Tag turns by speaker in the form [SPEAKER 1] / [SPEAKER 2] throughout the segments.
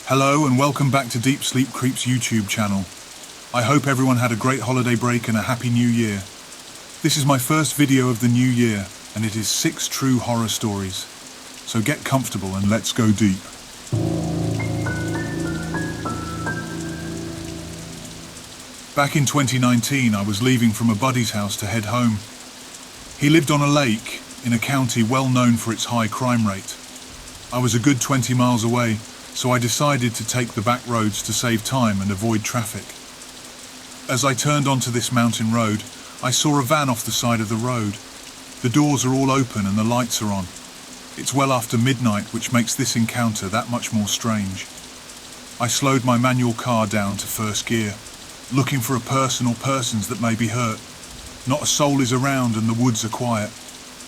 [SPEAKER 1] Hello and welcome back to Deep Sleep Creep's YouTube channel. I hope everyone had a great holiday break and a happy new year. This is my first video of the new year and it is 6 true horror stories. So get comfortable and let's go deep. Back in 2019 I was leaving from a buddy's house to head home. He lived on a lake in a county well known for its high crime rate. I was a good 20 miles away, so I decided to take the back roads to save time and avoid traffic. As I turned onto this mountain road, I saw a van off the side of the road. The doors are all open and the lights are on. It's well after midnight, which makes this encounter that much more strange. I slowed my manual car down to first gear, looking for a person or persons that may be hurt. Not a soul is around and the woods are quiet.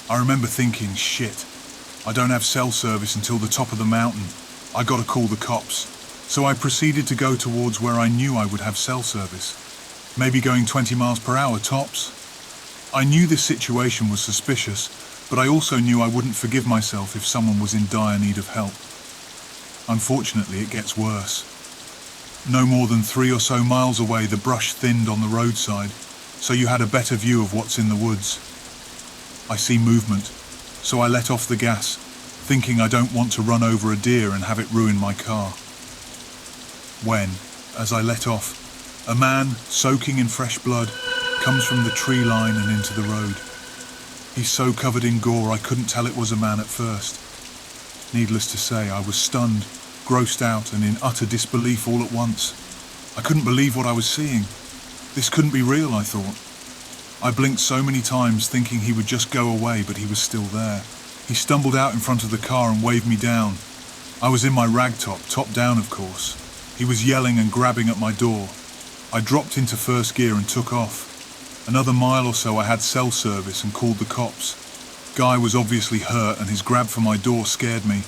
[SPEAKER 1] I remember thinking, shit, I don't have cell service until the top of the mountain. I gotta call the cops. So I proceeded to go towards where I knew I would have cell service. Maybe going 20 miles per hour tops. I knew this situation was suspicious, but I also knew I wouldn't forgive myself if someone was in dire need of help. Unfortunately, it gets worse. No more than 3 or so miles away, the brush thinned on the roadside, so you had a better view of what's in the woods. I see movement, so I let off the gas, thinking I don't want to run over a deer and have it ruin my car. When, as I let off, a man, soaking in fresh blood, comes from the tree line and into the road. He's so covered in gore I couldn't tell it was a man at first. Needless to say, I was stunned, grossed out and in utter disbelief all at once. I couldn't believe what I was seeing. This couldn't be real, I thought. I blinked so many times thinking he would just go away, but he was still there. He stumbled out in front of the car and waved me down. I was in my ragtop, top down of course. He was yelling and grabbing at my door. I dropped into first gear and took off. Another mile or so I had cell service and called the cops. Guy was obviously hurt and his grab for my door scared me.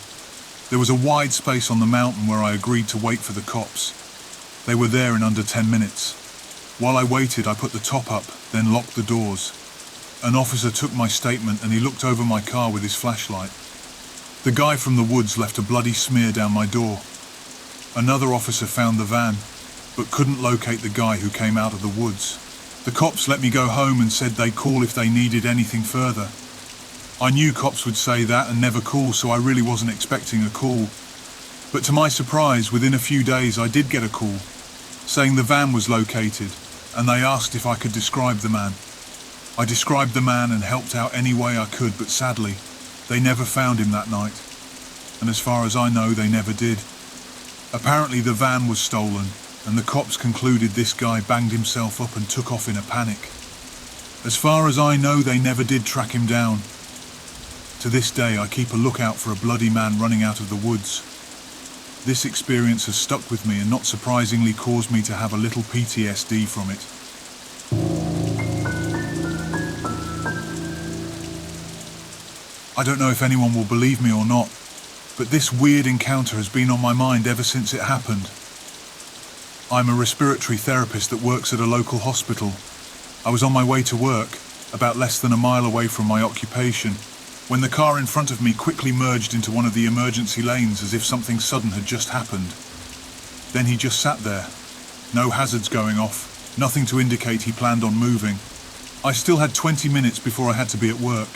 [SPEAKER 1] There was a wide space on the mountain where I agreed to wait for the cops. They were there in under 10 minutes. While I waited, I put the top up, then locked the doors. An officer took my statement and he looked over my car with his flashlight. The guy from the woods left a bloody smear down my door. Another officer found the van, but couldn't locate the guy who came out of the woods. The cops let me go home and said they'd call if they needed anything further. I knew cops would say that and never call, so I really wasn't expecting a call. But to my surprise, within a few days I did get a call, saying the van was located, and they asked if I could describe the man. I described the man and helped out any way I could, but sadly, they never found him that night. And as far as I know, they never did. Apparently the van was stolen, and the cops concluded this guy banged himself up and took off in a panic. As far as I know, they never did track him down. To this day, I keep a lookout for a bloody man running out of the woods. This experience has stuck with me and not surprisingly caused me to have a little PTSD from it. I don't know if anyone will believe me or not, but this weird encounter has been on my mind ever since it happened. I'm a respiratory therapist that works at a local hospital. I was on my way to work, about less than a mile away from my occupation, when the car in front of me quickly merged into one of the emergency lanes as if something sudden had just happened. Then he just sat there. No hazards going off, nothing to indicate he planned on moving. I still had 20 minutes before I had to be at work.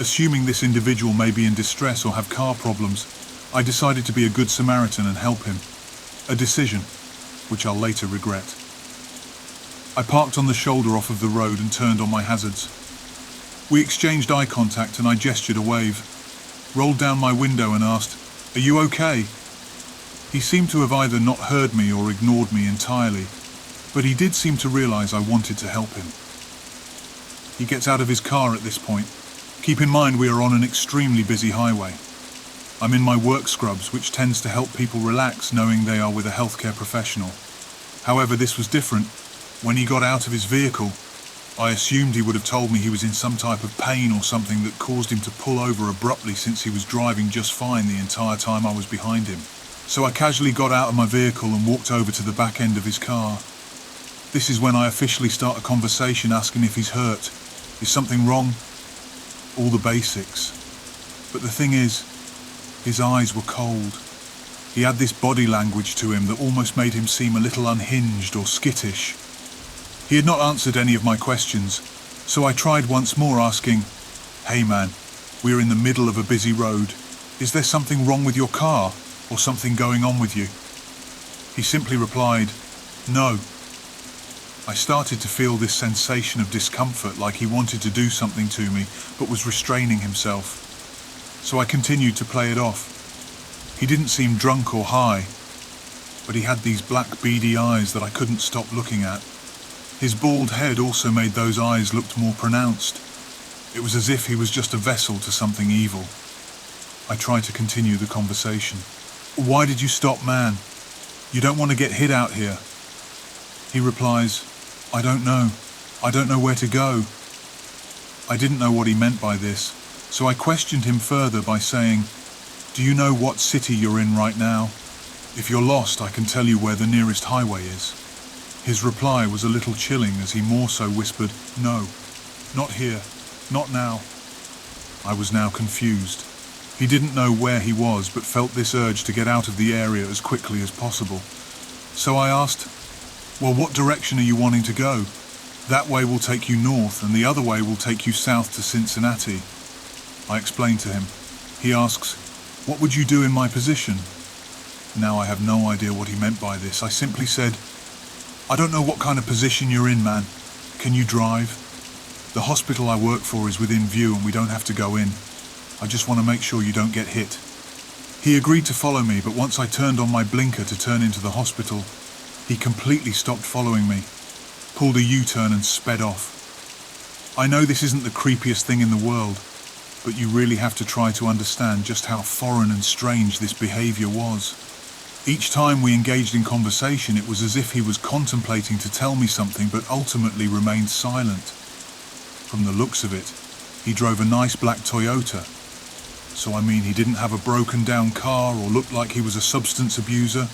[SPEAKER 1] Assuming this individual may be in distress or have car problems, I decided to be a good Samaritan and help him. A decision, which I'll later regret. I parked on the shoulder off of the road and turned on my hazards. We exchanged eye contact and I gestured a wave, rolled down my window and asked, "Are you okay?" He seemed to have either not heard me or ignored me entirely, but he did seem to realize I wanted to help him. He gets out of his car at this point. Keep in mind we are on an extremely busy highway. I'm in my work scrubs, which tends to help people relax knowing they are with a healthcare professional. However, this was different. When he got out of his vehicle, I assumed he would have told me he was in some type of pain or something that caused him to pull over abruptly since he was driving just fine the entire time I was behind him. So I casually got out of my vehicle and walked over to the back end of his car. This is when I officially start a conversation asking if he's hurt. Is something wrong? All the basics. But the thing is, his eyes were cold. He had this body language to him that almost made him seem a little unhinged or skittish. He had not answered any of my questions, so I tried once more asking, "Hey man, we're in the middle of a busy road. Is there something wrong with your car or something going on with you?" He simply replied, "No." I started to feel this sensation of discomfort, like he wanted to do something to me but was restraining himself. So I continued to play it off. He didn't seem drunk or high, but he had these black beady eyes that I couldn't stop looking at. His bald head also made those eyes look more pronounced. It was as if he was just a vessel to something evil. I tried to continue the conversation. "Why did you stop, man? You don't want to get hit out here." He replies, "I don't know. I don't know where to go." I didn't know what he meant by this, so I questioned him further by saying, "Do you know what city you're in right now? If you're lost, I can tell you where the nearest highway is." His reply was a little chilling as he more so whispered, "No, not here, not now." I was now confused. He didn't know where he was but felt this urge to get out of the area as quickly as possible. So I asked, "Well, what direction are you wanting to go? That way will take you north and the other way will take you south to Cincinnati." I explained to him. He asks, "What would you do in my position?" Now I have no idea what he meant by this. I simply said, "I don't know what kind of position you're in, man. Can you drive? The hospital I work for is within view and we don't have to go in. I just want to make sure you don't get hit." He agreed to follow me, but once I turned on my blinker to turn into the hospital, he completely stopped following me, pulled a U-turn and sped off. I know this isn't the creepiest thing in the world, but you really have to try to understand just how foreign and strange this behavior was. Each time we engaged in conversation, it was as if he was contemplating to tell me something but ultimately remained silent. From the looks of it, he drove a nice black Toyota. So I mean, he didn't have a broken down car or looked like he was a substance abuser.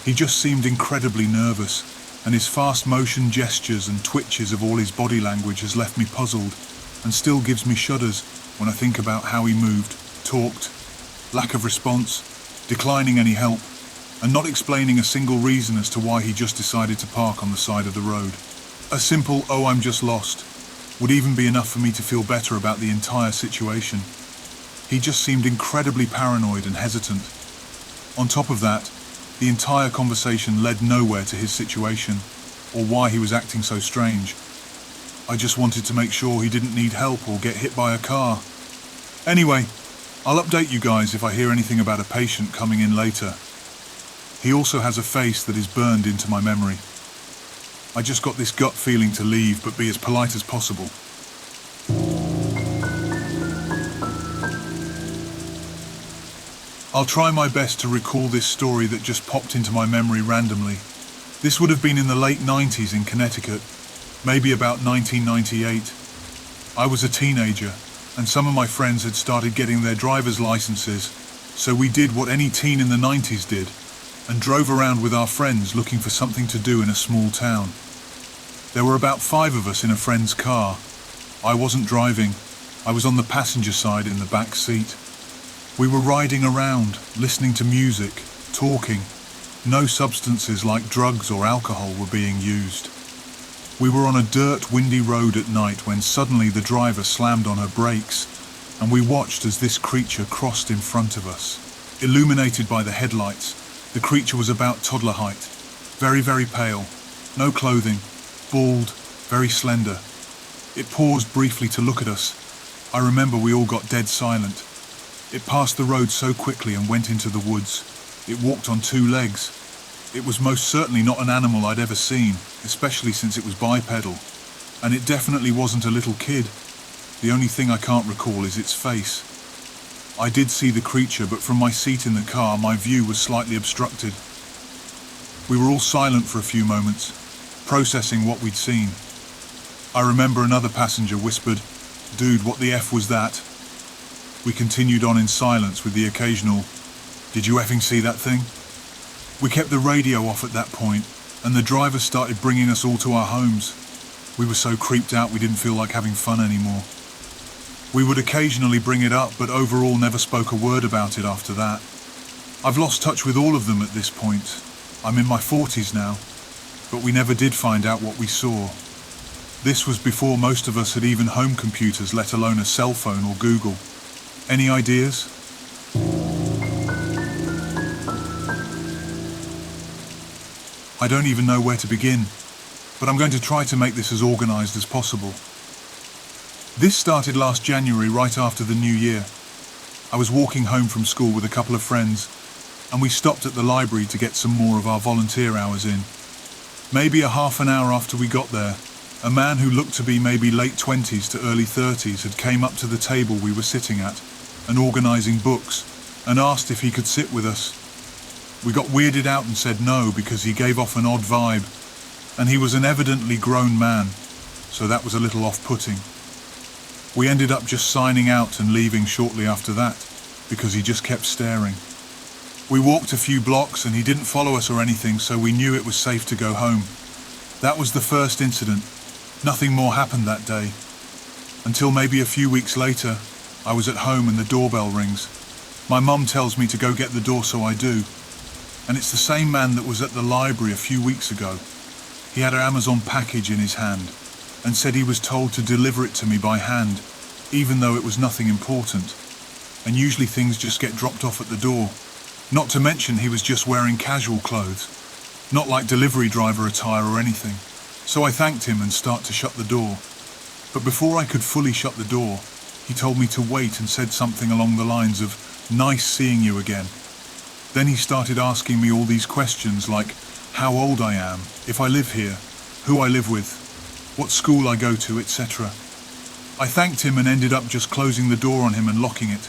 [SPEAKER 1] He just seemed incredibly nervous, and his fast motion gestures and twitches of all his body language has left me puzzled and still gives me shudders when I think about how he moved, talked, lack of response, declining any help, and not explaining a single reason as to why he just decided to park on the side of the road. A simple, "Oh, I'm just lost," would even be enough for me to feel better about the entire situation. He just seemed incredibly paranoid and hesitant. On top of that, the entire conversation led nowhere to his situation, or why he was acting so strange. I just wanted to make sure he didn't need help or get hit by a car. Anyway, I'll update you guys if I hear anything about a patient coming in later. He also has a face that is burned into my memory. I just got this gut feeling to leave but be as polite as possible. I'll try my best to recall this story that just popped into my memory randomly. This would have been in the late 90s in Connecticut, maybe about 1998. I was a teenager, and some of my friends had started getting their driver's licenses, so we did what any teen in the 90s did, and drove around with our friends looking for something to do in a small town. There were about 5 of us in a friend's car. I wasn't driving. I was on the passenger side in the back seat. We were riding around, listening to music, talking. No substances like drugs or alcohol were being used. We were on a dirt, windy road at night when suddenly the driver slammed on her brakes, and we watched as this creature crossed in front of us. Illuminated by the headlights, the creature was about toddler height, very, very pale, no clothing, bald, very slender. It paused briefly to look at us. I remember we all got dead silent. It passed the road so quickly and went into the woods. It walked on 2 legs. It was most certainly not an animal I'd ever seen, especially since it was bipedal. And it definitely wasn't a little kid. The only thing I can't recall is its face. I did see the creature, but from my seat in the car, my view was slightly obstructed. We were all silent for a few moments, processing what we'd seen. I remember another passenger whispered, "Dude, what the F was that?" We continued on in silence with the occasional, "Did you effing see that thing?" We kept the radio off at that point, and the driver started bringing us all to our homes. We were so creeped out we didn't feel like having fun anymore. We would occasionally bring it up, but overall never spoke a word about it after that. I've lost touch with all of them at this point. I'm in my 40s now, but we never did find out what we saw. This was before most of us had even home computers, let alone a cell phone or Google. Any ideas? I don't even know where to begin, but I'm going to try to make this as organised as possible. This started last January, right after the New Year. I was walking home from school with a couple of friends, and we stopped at the library to get some more of our volunteer hours in. Maybe a half an hour after we got there, a man who looked to be maybe late 20s to early 30s had came up to the table we were sitting at and organising books, and asked if he could sit with us. We got weirded out and said no because he gave off an odd vibe, and he was an evidently grown man, so that was a little off-putting. We ended up just signing out and leaving shortly after that, because he just kept staring. We walked a few blocks and he didn't follow us or anything, so we knew it was safe to go home. That was the first incident. Nothing more happened that day. Until maybe a few weeks later, I was at home and the doorbell rings. My mum tells me to go get the door, so I do. And it's the same man that was at the library a few weeks ago. He had an Amazon package in his hand and said he was told to deliver it to me by hand, even though it was nothing important. And usually things just get dropped off at the door. Not to mention he was just wearing casual clothes, not like delivery driver attire or anything. So I thanked him and started to shut the door. But before I could fully shut the door, he told me to wait and said something along the lines of, "Nice seeing you again." Then he started asking me all these questions like how old I am, if I live here, who I live with, what school I go to, etc. I thanked him and ended up just closing the door on him and locking it.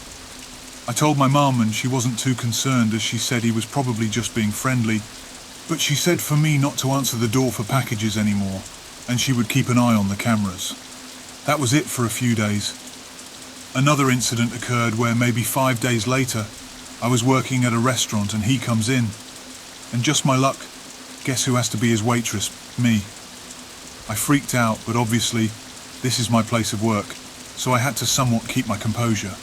[SPEAKER 1] I told my mum and she wasn't too concerned, as she said he was probably just being friendly, but she said for me not to answer the door for packages anymore, and she would keep an eye on the cameras. That was it for a few days. Another incident occurred where maybe 5 days later, I was working at a restaurant and he comes in. And just my luck, guess who has to be his waitress? Me. I freaked out, but obviously, this is my place of work, so I had to somewhat keep my composure.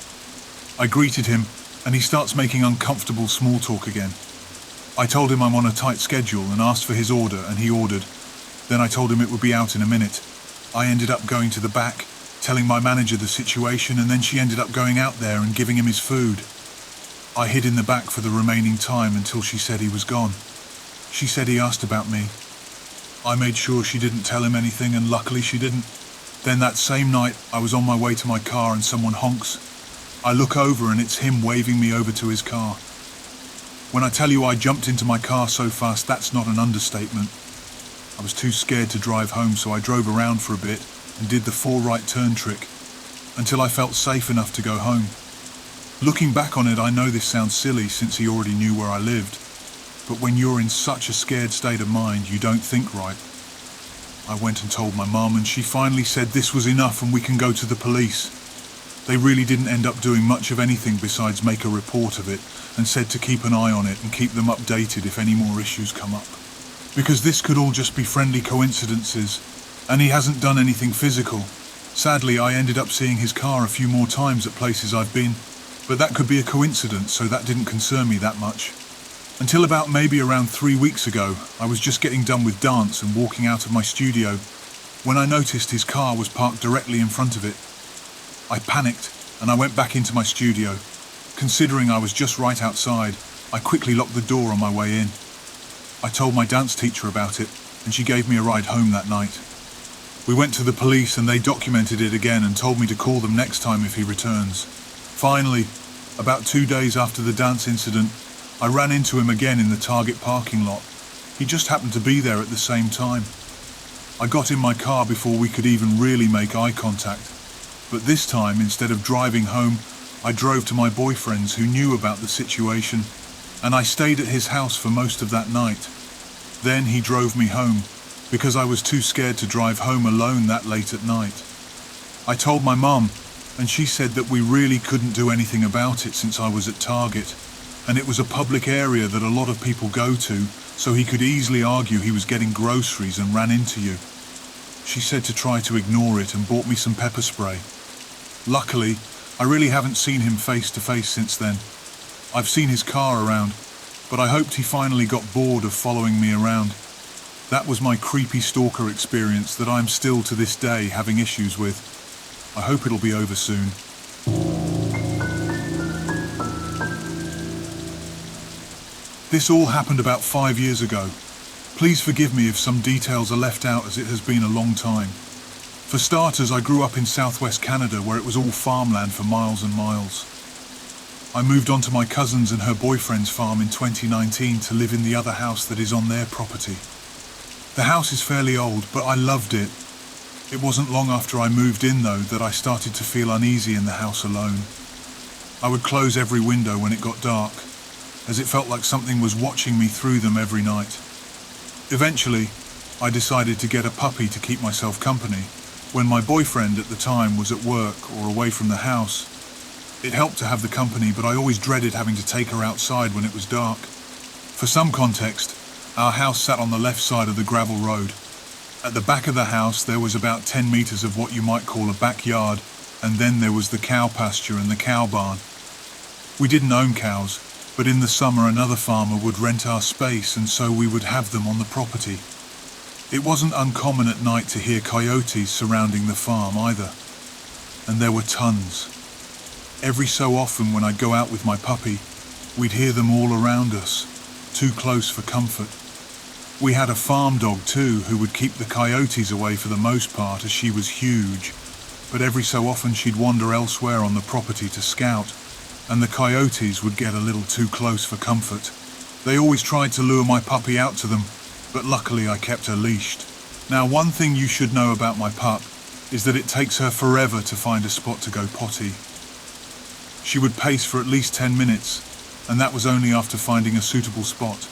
[SPEAKER 1] I greeted him, and he starts making uncomfortable small talk again. I told him I'm on a tight schedule and asked for his order, and he ordered. Then I told him it would be out in a minute. I ended up going to the back, telling my manager the situation, and then she ended up going out there and giving him his food. I hid in the back for the remaining time until she said he was gone. She said he asked about me. I made sure she didn't tell him anything, and luckily she didn't. Then that same night, I was on my way to my car and someone honks. I look over and it's him waving me over to his car. When I tell you I jumped into my car so fast, that's not an understatement. I was too scared to drive home, so I drove around for a bit and did the 4 right turn trick until I felt safe enough to go home. Looking back on it, I know this sounds silly since he already knew where I lived, but when you're in such a scared state of mind, you don't think right. I went and told my mum, and she finally said this was enough and we can go to the police. They really didn't end up doing much of anything besides make a report of it, and said to keep an eye on it and keep them updated if any more issues come up. Because this could all just be friendly coincidences, and he hasn't done anything physical. Sadly, I ended up seeing his car a few more times at places I've been, but that could be a coincidence, so that didn't concern me that much. Until about maybe around 3 weeks ago, I was just getting done with dance and walking out of my studio when I noticed his car was parked directly in front of it. I panicked and I went back into my studio. Considering I was just right outside, I quickly locked the door on my way in. I told my dance teacher about it, and she gave me a ride home that night. We went to the police and they documented it again and told me to call them next time if he returns. Finally, about 2 days after the dance incident, I ran into him again in the Target parking lot. He just happened to be there at the same time. I got in my car before we could even really make eye contact. But this time, instead of driving home, I drove to my boyfriend's who knew about the situation, and I stayed at his house for most of that night. Then he drove me home, because I was too scared to drive home alone that late at night. I told my mum, and she said that we really couldn't do anything about it since I was at Target, and it was a public area that a lot of people go to, so he could easily argue he was getting groceries and ran into you. She said to try to ignore it and bought me some pepper spray. Luckily, I really haven't seen him face to face since then. I've seen his car around, but I hoped he finally got bored of following me around. That was my creepy stalker experience that I'm still to this day having issues with. I hope it'll be over soon. This all happened about 5 years ago. Please forgive me if some details are left out, as it has been a long time. For starters, I grew up in southwest Canada where it was all farmland for miles and miles. I moved on to my cousin's and her boyfriend's farm in 2019 to live in the other house that is on their property. The house is fairly old, but I loved it. It wasn't long after I moved in, though, that I started to feel uneasy in the house alone. I would close every window when it got dark, as it felt like something was watching me through them every night. Eventually, I decided to get a puppy to keep myself company when my boyfriend at the time was at work or away from the house. It helped to have the company, but I always dreaded having to take her outside when it was dark. For some context, our house sat on the left side of the gravel road. At the back of the house there was about 10 meters of what you might call a backyard, and then there was the cow pasture and the cow barn. We didn't own cows, but in the summer another farmer would rent our space, and so we would have them on the property. It wasn't uncommon at night to hear coyotes surrounding the farm either, and there were tons. Every so often when I'd go out with my puppy, we'd hear them all around us, too close for comfort. We had a farm dog too, who would keep the coyotes away for the most part, as she was huge, but every so often she'd wander elsewhere on the property to scout, and the coyotes would get a little too close for comfort. They always tried to lure my puppy out to them, but luckily I kept her leashed. Now, one thing you should know about my pup is that it takes her forever to find a spot to go potty. She would pace for at least 10 minutes, and that was only after finding a suitable spot.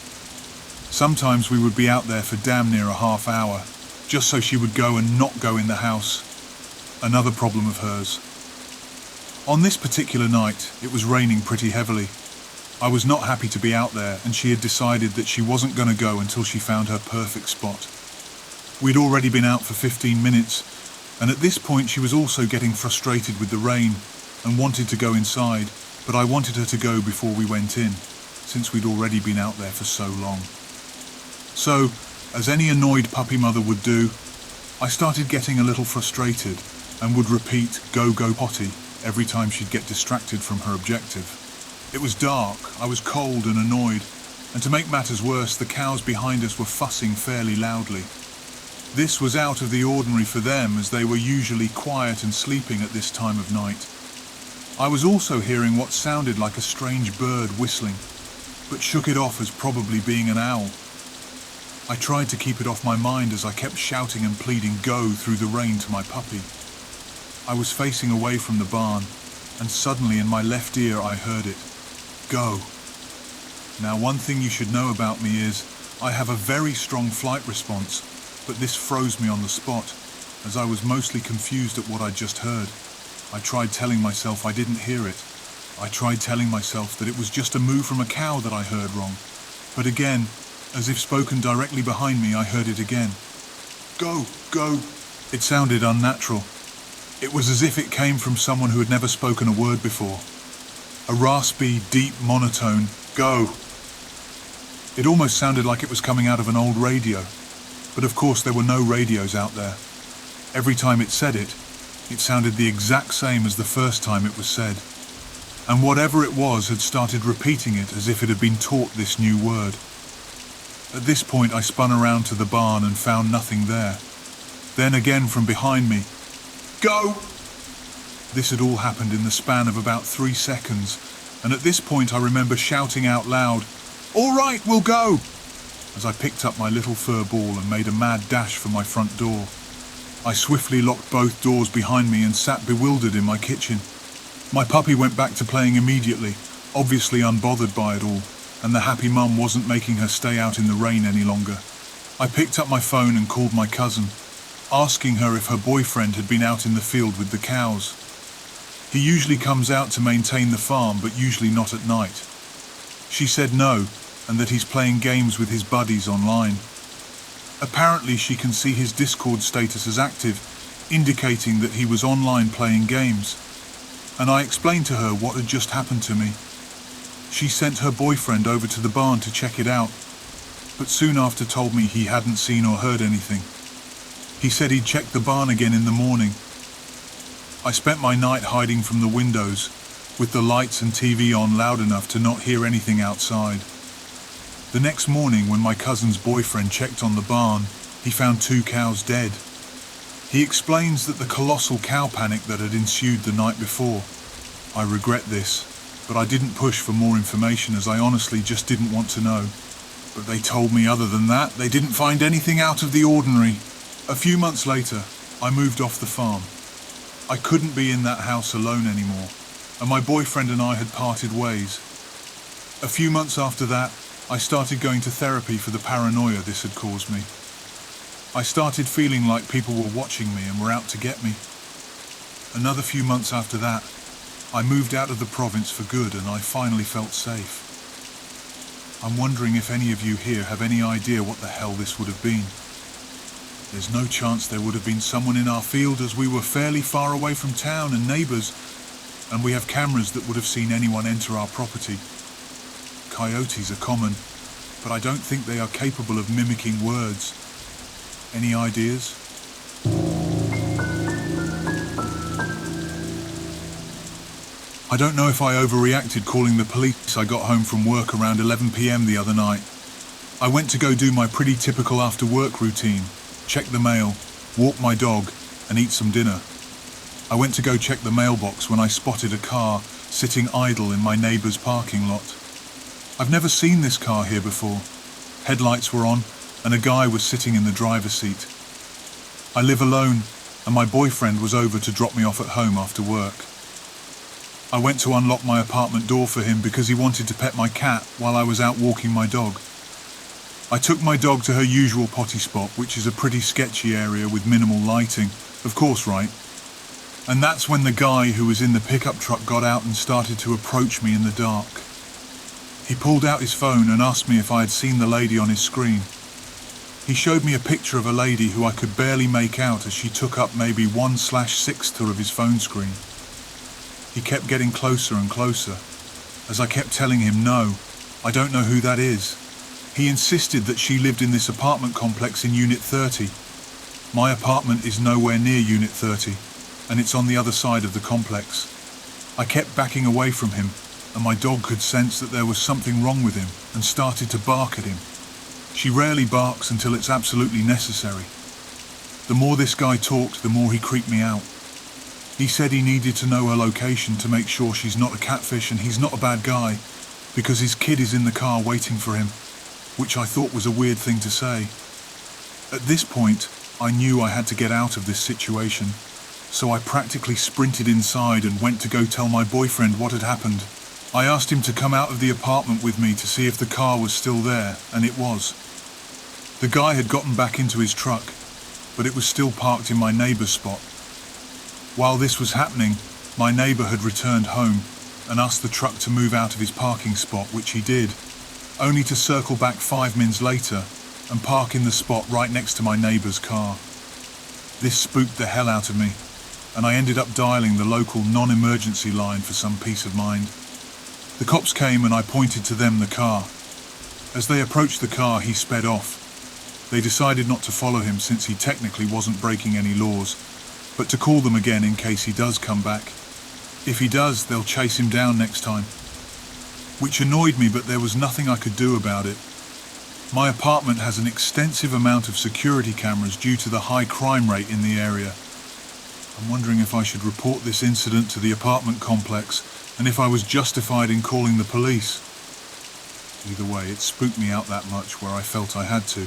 [SPEAKER 1] Sometimes we would be out there for damn near a half hour, just so she would go and not go in the house. Another problem of hers. On this particular night, it was raining pretty heavily. I was not happy to be out there, and she had decided that she wasn't going to go until she found her perfect spot. We'd already been out for 15 minutes, and at this point she was also getting frustrated with the rain and wanted to go inside, but I wanted her to go before we went in, since we'd already been out there for so long. So, as any annoyed puppy mother would do, I started getting a little frustrated and would repeat "go, go potty" every time she'd get distracted from her objective. It was dark, I was cold and annoyed, and to make matters worse, the cows behind us were fussing fairly loudly. This was out of the ordinary for them, as they were usually quiet and sleeping at this time of night. I was also hearing what sounded like a strange bird whistling, but shook it off as probably being an owl. I tried to keep it off my mind as I kept shouting and pleading "go" through the rain to my puppy. I was facing away from the barn, and suddenly in my left ear I heard it. Go. Now, one thing you should know about me is I have a very strong flight response, but this froze me on the spot, as I was mostly confused at what I'd just heard. I tried telling myself I didn't hear it. I tried telling myself that it was just a moo from a cow that I heard wrong. But again, as if spoken directly behind me, I heard it again. Go, go. It sounded unnatural. It was as if it came from someone who had never spoken a word before. A raspy, deep monotone, go. It almost sounded like it was coming out of an old radio, but of course there were no radios out there. Every time it said it, it sounded the exact same as the first time it was said. And whatever it was had started repeating it as if it had been taught this new word. At this point I spun around to the barn and found nothing there. Then again from behind me, go! This had all happened in the span of about 3 seconds, and at this point I remember shouting out loud, "All right, we'll go!" as I picked up my little fur ball and made a mad dash for my front door. I swiftly locked both doors behind me and sat bewildered in my kitchen. My puppy went back to playing immediately, obviously unbothered by it all, and the happy mum wasn't making her stay out in the rain any longer. I picked up my phone and called my cousin, asking her if her boyfriend had been out in the field with the cows. He usually comes out to maintain the farm, but usually not at night. She said no, and that he's playing games with his buddies online. Apparently she can see his Discord status as active, indicating that he was online playing games, and I explained to her what had just happened to me. She sent her boyfriend over to the barn to check it out, but soon after told me he hadn't seen or heard anything. He said he'd check the barn again in the morning. I spent my night hiding from the windows, with the lights and TV on loud enough to not hear anything outside. The next morning, when my cousin's boyfriend checked on the barn, he found 2 cows dead. He explains that the colossal cow panic that had ensued the night before. I regret this, but I didn't push for more information as I honestly just didn't want to know. But they told me other than that, they didn't find anything out of the ordinary. A few months later, I moved off the farm. I couldn't be in that house alone anymore, and my boyfriend and I had parted ways. A few months after that, I started going to therapy for the paranoia this had caused me. I started feeling like people were watching me and were out to get me. Another few months after that, I moved out of the province for good and I finally felt safe. I'm wondering if any of you here have any idea what the hell this would have been. There's no chance there would have been someone in our field as we were fairly far away from town and neighbours, and we have cameras that would have seen anyone enter our property. Coyotes are common, but I don't think they are capable of mimicking words. Any ideas? I don't know if I overreacted calling the police. I got home from work around 11 p.m. the other night. I went to go do my pretty typical after-work routine, check the mail, walk my dog, and eat some dinner. I went to go check the mailbox when I spotted a car sitting idle in my neighbour's parking lot. I've never seen this car here before. Headlights were on, and a guy was sitting in the driver's seat. I live alone, and my boyfriend was over to drop me off at home after work. I went to unlock my apartment door for him because he wanted to pet my cat while I was out walking my dog. I took my dog to her usual potty spot, which is a pretty sketchy area with minimal lighting, of course, right? And that's when the guy who was in the pickup truck got out and started to approach me in the dark. He pulled out his phone and asked me if I had seen the lady on his screen. He showed me a picture of a lady who I could barely make out as she took up maybe 1/6 of his phone screen. He kept getting closer and closer. As I kept telling him no, I don't know who that is. He insisted that she lived in this apartment complex in Unit 30. My apartment is nowhere near Unit 30, and it's on the other side of the complex. I kept backing away from him, and my dog could sense that there was something wrong with him and started to bark at him. She rarely barks until it's absolutely necessary. The more this guy talked, the more he creeped me out. He said he needed to know her location to make sure she's not a catfish and he's not a bad guy because his kid is in the car waiting for him, which I thought was a weird thing to say. At this point, I knew I had to get out of this situation, so I practically sprinted inside and went to go tell my boyfriend what had happened. I asked him to come out of the apartment with me to see if the car was still there, and it was. The guy had gotten back into his truck, but it was still parked in my neighbour's spot. While this was happening, my neighbour had returned home and asked the truck to move out of his parking spot, which he did, only to circle back 5 minutes later and park in the spot right next to my neighbour's car. This spooked the hell out of me, and I ended up dialing the local non-emergency line for some peace of mind. The cops came and I pointed to them the car. As they approached the car, he sped off. They decided not to follow him since he technically wasn't breaking any laws, but to call them again in case he does come back. If he does, they'll chase him down next time. Which annoyed me, but there was nothing I could do about it. My apartment has an extensive amount of security cameras due to the high crime rate in the area. I'm wondering if I should report this incident to the apartment complex and if I was justified in calling the police. Either way, it spooked me out that much where I felt I had to.